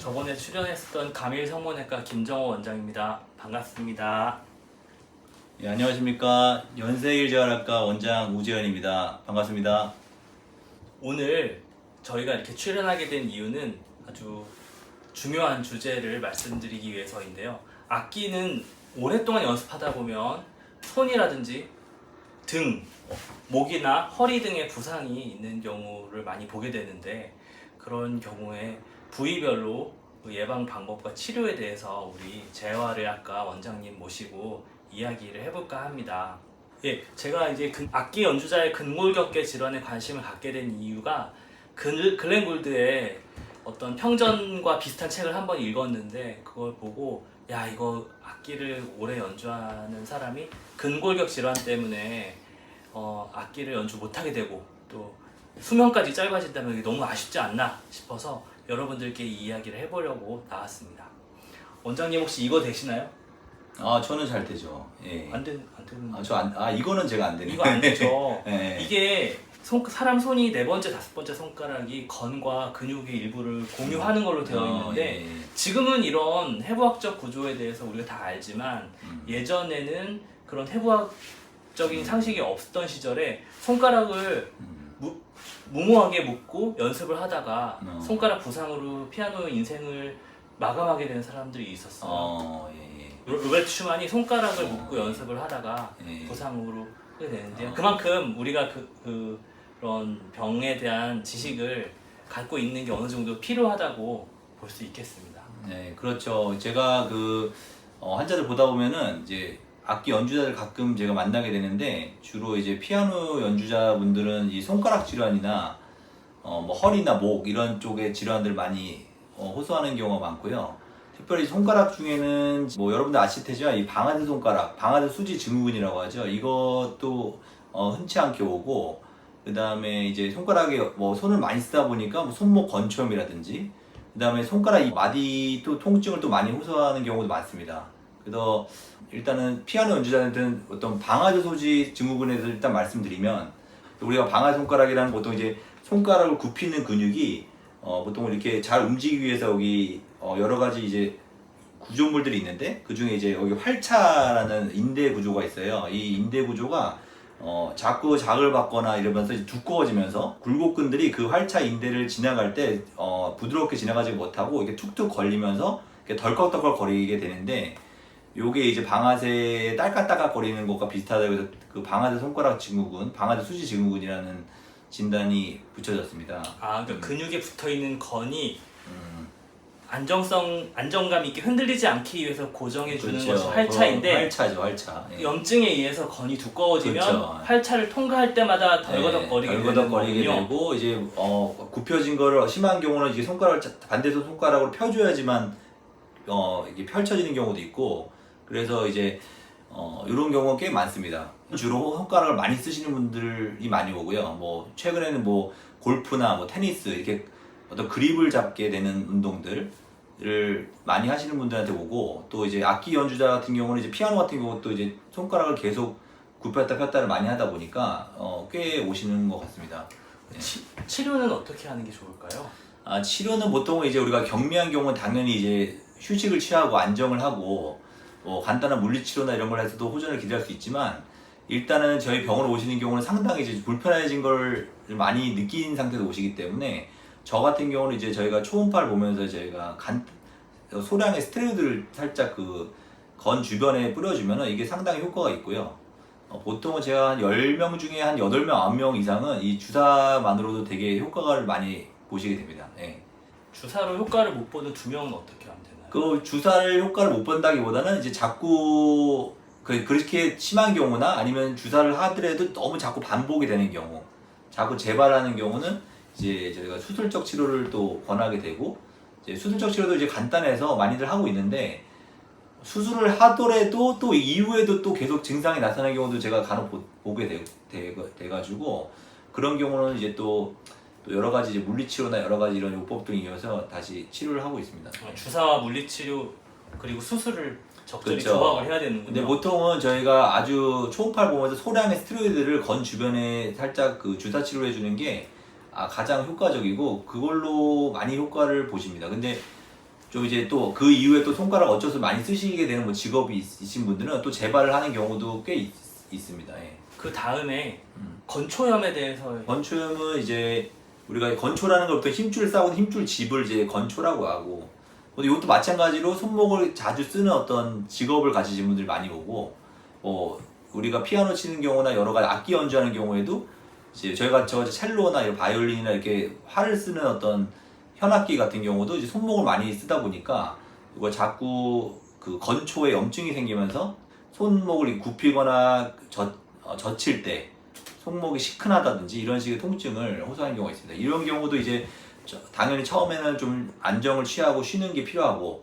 저번에 출연했었던 가밀 성모내과 김정호 원장입니다. 반갑습니다. 예, 안녕하십니까. 연세일재활학과 원장 우재현입니다. 반갑습니다. 오늘 저희가 이렇게 출연하게 된 이유는 아주 중요한 주제를 말씀드리기 위해서인데요. 악기는 오랫동안 연습하다 보면 손이라든지 등, 목이나 허리 등의 부상이 있는 경우를 많이 보게 되는데, 그런 경우에 부위별로 예방 방법과 치료에 대해서 우리 재활의학과 원장님 모시고 이야기를 해볼까 합니다. 예, 제가 이제 악기 연주자의 근골격계 질환에 관심을 갖게 된 이유가 글렌 골드의 어떤 평전과 비슷한 책을 한번 읽었는데, 그걸 보고 야, 이거 악기를 오래 연주하는 사람이 근골격 질환 때문에 악기를 연주 못하게 되고 또 수명까지 짧아진다면 이게 너무 아쉽지 않나 싶어서 여러분들께 이 이야기를 해보려고 나왔습니다. 원장님 혹시 이거 되시나요? 저는 잘 되죠. 예. 안 되는 이거는 제가 안 되네요. 이거 안 되죠. 예. 이게 사람 손이 네 번째, 다섯 번째 손가락이 건과 근육의 일부를 공유하는 걸로 되어 있는데, 예. 지금은 이런 해부학적 구조에 대해서 우리가 다 알지만 예전에는 그런 해부학적인 상식이 없었던 시절에 손가락을 무모하게 묶고 연습을 하다가 손가락 부상으로 피아노 인생을 마감하게 되는 사람들이 있었어요. 예. 로베르트 슈만이 손가락을 묶고 연습을 하다가 예. 부상으로 하게 되는데요. 그만큼 우리가 그런 병에 대한 지식을 갖고 있는 게 어느 정도 필요하다고 볼 수 있겠습니다. 네, 그렇죠. 제가 환자들 보다 보면은 이제 악기 연주자들 가끔 제가 만나게 되는데, 주로 이제 피아노 연주자분들은 이 손가락 질환이나 뭐 허리나 목 이런 쪽의 질환들 많이 호소하는 경우가 많고요. 특별히 손가락 중에는 뭐 여러분들 아시겠지만 이 방아쇠 손가락, 방아쇠 수지 증후군이라고 하죠. 이것도 흔치 않게 오고, 그 다음에 이제 손가락에 뭐 손을 많이 쓰다 보니까 뭐 손목 건초염이라든지, 그 다음에 손가락 이 마디 또 통증을 또 많이 호소하는 경우도 많습니다. 그래서 일단은 피아노 연주자들은 어떤 방아쇠 소지 증후군에 대해서 일단 말씀드리면, 우리가 방아쇠 손가락이라는 보통 이제 손가락을 굽히는 근육이 보통 이렇게 잘 움직이기 위해서 여기 여러 가지 이제 구조물들이 있는데, 그 중에 이제 여기 활차라는 인대 구조가 있어요. 이 인대 구조가 자꾸 자극을 받거나 이러면서 이제 두꺼워지면서 굴곡근들이 그 활차 인대를 지나갈 때 부드럽게 지나가지 못하고 이렇게 툭툭 걸리면서 이렇게 덜컥덜컥 거리게 되는데, 요게 이제 방아쇠 딸깍딸깍 거리는 것과 비슷하다고 해서 그 방아쇠 손가락 증후군, 방아쇠 수지 증후군이라는 진단이 붙여졌습니다. 그러니까 근육에 붙어 있는 건이 안정감 있게 흔들리지 않기 위해서 고정해 주는 그렇죠. 것이 활차인데, 활차죠, 활차. 예. 염증에 의해서 건이 두꺼워지면 그렇죠. 활차를 통과할 때마다 덜거덕거리게 되는 덜거덕거리게 거군요. 되고, 이제 굽혀진 거를 심한 경우는 이제 손가락을 반대손 손가락으로 펴줘야지만 이게 펼쳐지는 경우도 있고, 그래서 이제 이런 경우가 꽤 많습니다. 주로 손가락을 많이 쓰시는 분들이 많이 오고요. 뭐 최근에는 뭐 골프나 뭐 테니스 이렇게 어떤 그립을 잡게 되는 운동들을 많이 하시는 분들한테 오고, 또 이제 악기 연주자 같은 경우는 이제 피아노 같은 경우도 이제 손가락을 계속 굽혔다 폈다를 많이 하다 보니까 꽤 오시는 것 같습니다. 치료는 어떻게 하는 게 좋을까요? 치료는 보통 이제 우리가 경미한 경우는 당연히 이제 휴식을 취하고 안정을 하고, 뭐 간단한 물리치료나 이런 걸 해서도 호전을 기대할 수 있지만, 일단은 저희 병원으로 오시는 경우는 상당히 이제 불편해진 걸 많이 느낀 상태로 오시기 때문에, 저 같은 경우는 이제 저희가 초음파를 보면서 저희가 소량의 스테로이드를 살짝 그 건 주변에 뿌려주면은 이게 상당히 효과가 있고요. 보통은 제가 한 10명 중에 한 8명, 9명 이상은 이 주사만으로도 되게 효과를 많이 보시게 됩니다. 예. 주사로 효과를 못 보는 2명은 어떻게 하면 되나요? 그 주사를 효과를 못 본다기보다는 이제 자꾸 그렇게 심한 경우나, 아니면 주사를 하더라도 너무 자꾸 반복이 되는 경우, 자꾸 재발하는 경우는 이제 저희가 수술적 치료를 또 권하게 되고, 이제 수술적 치료도 이제 간단해서 많이들 하고 있는데, 수술을 하더라도 또 이후에도 또 계속 증상이 나타나는 경우도 제가 간혹 보게 돼가지고, 그런 경우는 이제 또 여러 가지 이제 물리치료나 여러 가지 이런 요법 등에 이어서 다시 치료를 하고 있습니다. 주사와 물리치료 그리고 수술을 적절히 그렇죠. 조합을 해야 되는군요. 근데 보통은 저희가 아주 초음파를 보면서 소량의 스테로이드를 건 주변에 살짝 그 주사 치료를 해주는 게 가장 효과적이고, 그걸로 많이 효과를 보십니다. 근데 좀 이제 또 그 이후에 또 손가락 어쩌서 많이 쓰시게 되는 뭐 직업이 있으신 분들은 또 재발을 하는 경우도 꽤 있습니다. 예. 그 다음에 건초염에 대해서 건초염은 이제 우리가 건초라는 것부터 힘줄 싸고 힘줄 집을 이제 건초라고 하고, 근데 이것도 마찬가지로 손목을 자주 쓰는 어떤 직업을 가지신 분들이 많이 오고, 우리가 피아노 치는 경우나 여러 가지 악기 연주하는 경우에도 이제 저희가 첼로나 이런 바이올린이나 이렇게 활을 쓰는 어떤 현악기 같은 경우도 이제 손목을 많이 쓰다 보니까 이거 자꾸 그 건초에 염증이 생기면서 손목을 굽히거나 젖힐 때 손목이 시큰하다든지 이런 식의 통증을 호소하는 경우가 있습니다. 이런 경우도 이제 당연히 처음에는 좀 안정을 취하고 쉬는 게 필요하고,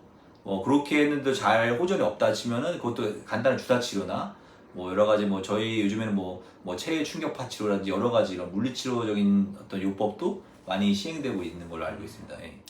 그렇게 했는데 잘 호전이 없다 치면은 그것도 간단한 주사 치료나 뭐 여러 가지 뭐 저희 요즘에는 뭐 체외 충격파 치료라든지 여러 가지 이런 물리치료적인 어떤 요법도 많이 시행되고 있는 걸로 알고 있습니다. 예.